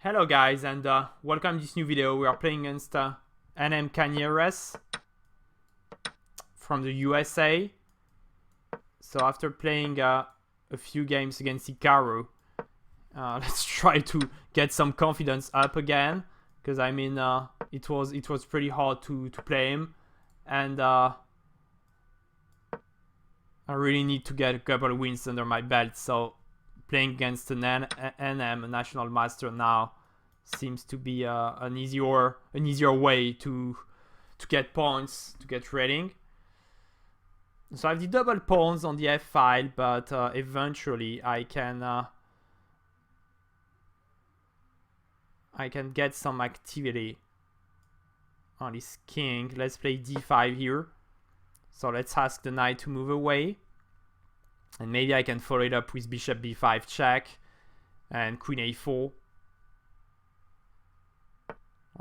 Hello guys, and welcome to this new video. We are playing against NM Canieres from the USA. So after playing a few games against Hikaru, let's try to get some confidence up again, because I mean it was pretty hard to play him, and I really need to get a couple of wins under my belt. So playing against an NM, a national master now, seems to be an easier way to get points, to get rating. So I have the double pawns on the F file, but eventually I can get some activity on this king. Let's play d5 here. So let's ask the knight to move away, and maybe I can follow it up with bishop b5 check and queen a4.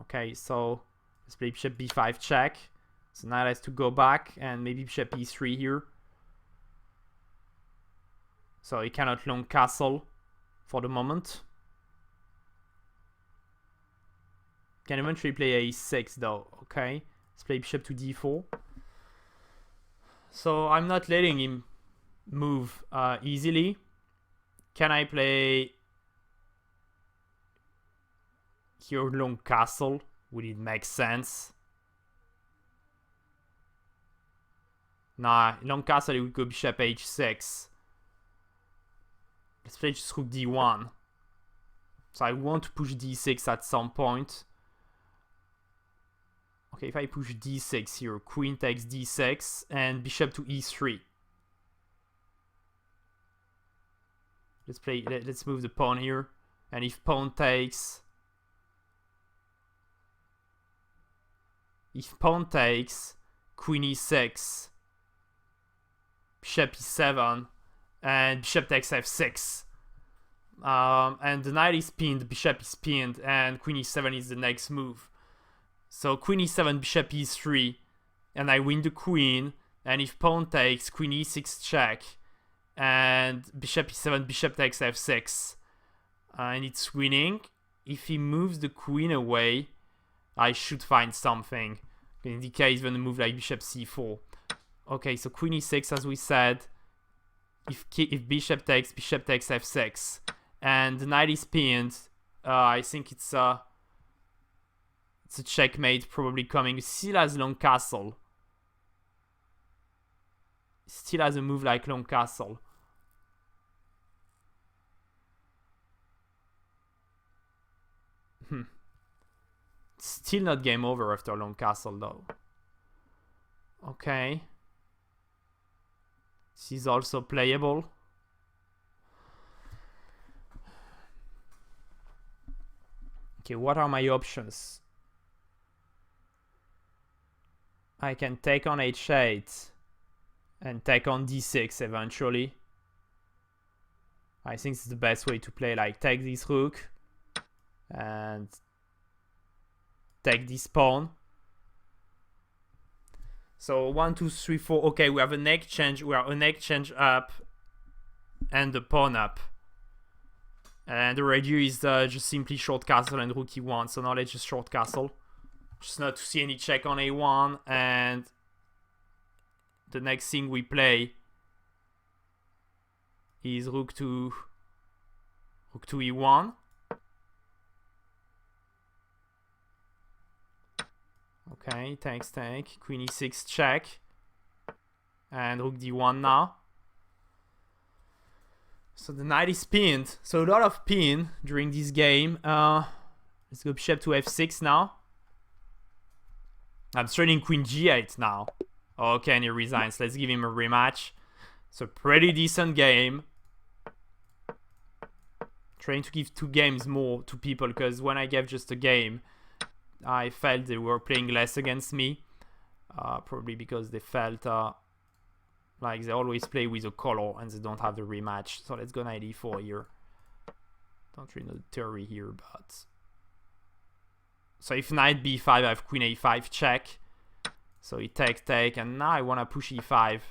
Okay, so let's play bishop b5 check. So now it has to go back, and maybe bishop e3 here. So he cannot long castle for the moment. Can eventually play a6 though. Okay, let's play bishop to d4. So I'm not letting him move easily. Can I play here long castle? Would it make sense? Nah, long castle it would go bishop h6. Let's play just rook d1. So I want to push d6 at some point. Okay, if I push d6 here, queen takes d6 and bishop to e3. Let's move the pawn here, and if pawn takes, queen e6, bishop e7, and bishop takes f6. And the knight is pinned, bishop is pinned, and queen e7 is the next move. So queen e7, bishop e3, and I win the queen. And if pawn takes, queen e6 check, and bishop e7, bishop takes f6, and it's winning. If he moves the queen away, I should find something. In the case, when a move like bishop c4. Okay, so queen e6, as we said. If bishop takes f6, and the knight is pinned, I think it's a checkmate probably coming. Still has long castle. Still has a move like long castle. Still not game over after long castle though. Okay. This is also playable. Okay, what are my options? I can take on h8 and take on d6 eventually. I think it's the best way to play, like take this rook and take this pawn. So 1, 2, 3, 4. Okay, we have an exchange. We are an exchange up and the pawn up. And the idea is just simply short castle and rook e1. So now let's just short castle. Just not to see any check on a1. And the next thing we play is rook to e1. Okay, take. Queen e6 check. And rook d1 now. So the knight is pinned. So a lot of pin during this game. Let's go bishop to f6 now. I'm threatening queen g8 now. Okay, and he resigns. Let's give him a rematch. It's a pretty decent game. Trying to give 2 games more to people, because when I gave just a game, I felt they were playing less against me. Probably because they felt like they always play with a color and they don't have the rematch. So let's go knight e4 here. Don't really know the theory here, but... So if knight b5, I have queen a5 check. So he take, and now I want to push e5.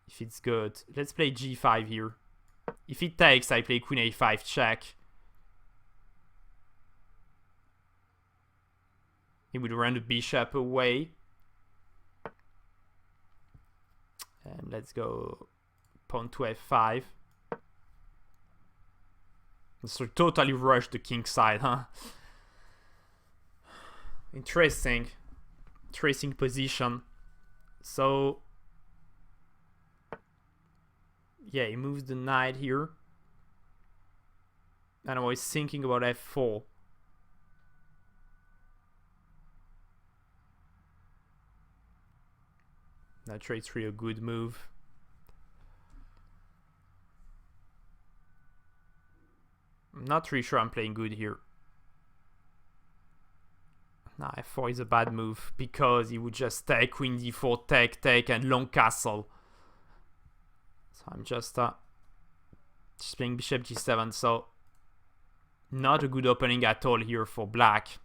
If it's good. Let's play g5 here. If he takes, I play queen a5 check. He would run the bishop away. And let's go pawn to f5. So totally rush the king side, huh? Interesting. Interesting position. So yeah, he moves the knight here. And I was thinking about f4. Not sure it's really a good move. I'm not really sure I'm playing good here. Nah, f4 is a bad move because he would just take queen d4, take, and long castle. So I'm just playing bishop g7. So not a good opening at all here for black,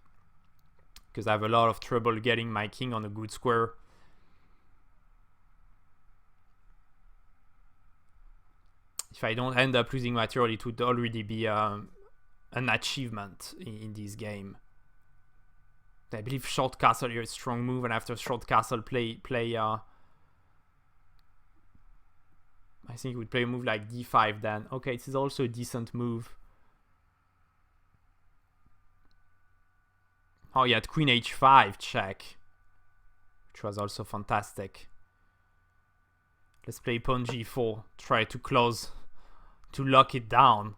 because I have a lot of trouble getting my king on a good square. If I don't end up losing material, it would already be an achievement in this game. I believe short castle here is a strong move, and after short castle, I think he would play a move like d5 then. Okay, this is also a decent move. Oh, he had queen h5 check, which was also fantastic. Let's play pawn g4, try to close, to lock it down.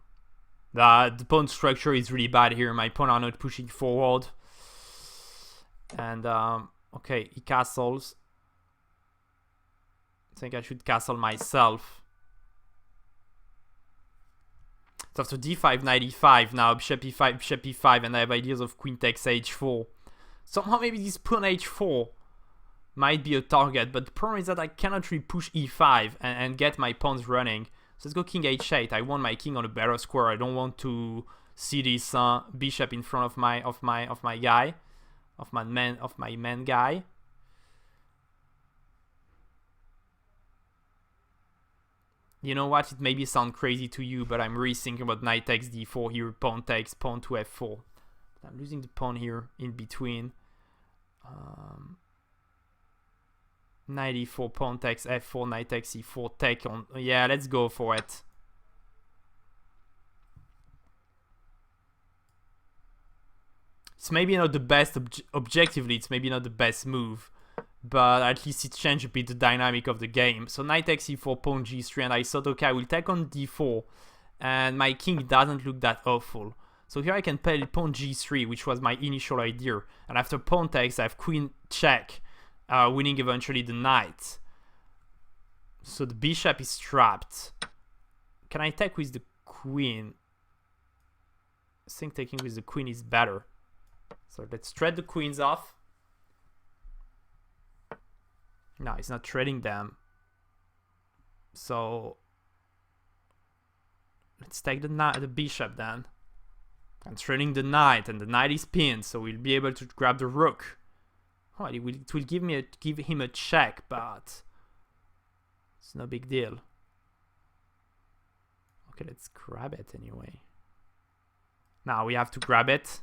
The pawn structure is really bad here. My pawn are not pushing forward. And okay, he castles. I think I should castle myself. So after d5, knight e5, now bishop e5, and I have ideas of queen takes h4. Somehow maybe this pawn h4 might be a target, but the problem is that I cannot really push e5 and get my pawns running. So let's go king h8. I want my king on a better square. I don't want to see this bishop in front of my guy, of my man guy. You know what? It maybe sound crazy to you, but I'm really thinking about knight takes d4 here, pawn takes, pawn to f4. I'm losing the pawn here in between. Knight e4, pawn takes f4, knight takes e4, take on. Yeah, let's go for it. It's maybe not the best, objectively, it's maybe not the best move, but at least it changed a bit the dynamic of the game. So knight takes e4, pawn g3, and I thought, okay, I will take on d4, and my king doesn't look that awful. So here I can play pawn g3, which was my initial idea, and after pawn takes, I have queen check, winning eventually the knight. So the bishop is trapped. Can I take with the queen? I think taking with the queen is better. So let's trade the queens off. No, he's not trading them. So let's take the bishop then. I'm trading the knight, and the knight is pinned, so we'll be able to grab the rook. Oh, it will give him a check, but it's no big deal. Okay, let's grab it anyway. Now we have to grab it.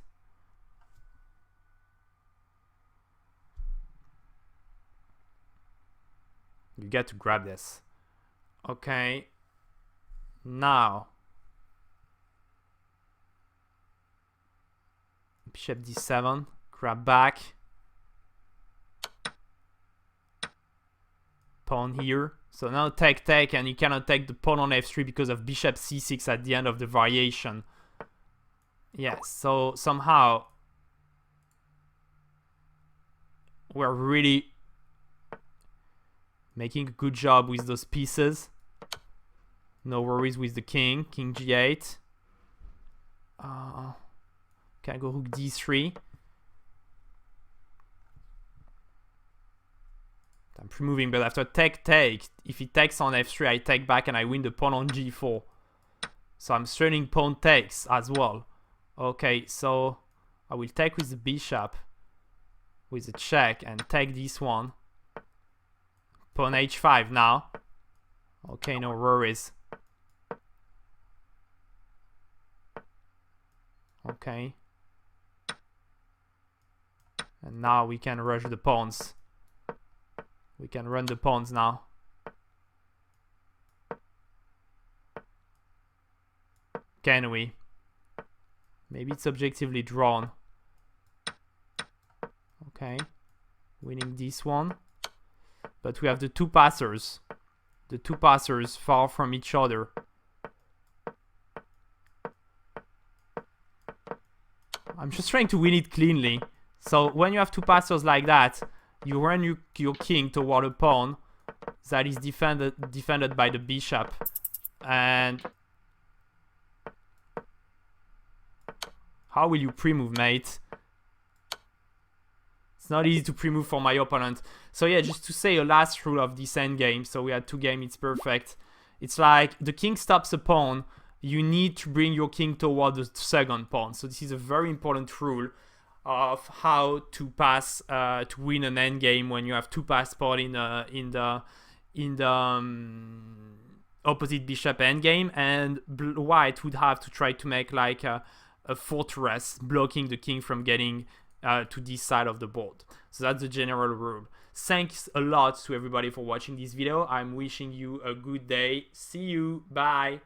You get to grab this. Okay. Now. Bishop d7. Grab back. Pawn here. So now take, and you cannot take the pawn on f3 because of bishop c6 at the end of the variation. Yes, so somehow we're really making a good job with those pieces. No worries with the king. King g8. Can I go rook d3? I'm pre-moving, but after take, if he takes on f3, I take back and I win the pawn on g4. So I'm straining pawn takes as well. Okay, so I will take with the bishop with a check and take this one. Pawn h5 now. Okay, no worries. Okay. And now we can rush the pawns. We can run the pawns now. Can we? Maybe it's objectively drawn. Okay. Winning this one. But we have the two passers. The two passers far from each other. I'm just trying to win it cleanly. So when you have two passers like that, you run your king toward a pawn that is defended by the bishop. And how will you pre-move, mate? It's not easy to pre-move for my opponent. So yeah, just to say a last rule of this endgame. So we had two games, it's perfect. It's like the king stops a pawn. You need to bring your king toward the second pawn. So this is a very important rule of how to pass to win an endgame when you have two pass pawn in the opposite bishop endgame, and white would have to try to make like a fortress blocking the king from getting to this side of the board. So that's the general rule. Thanks a lot to everybody for watching this video. I'm wishing you a good day. See you. Bye.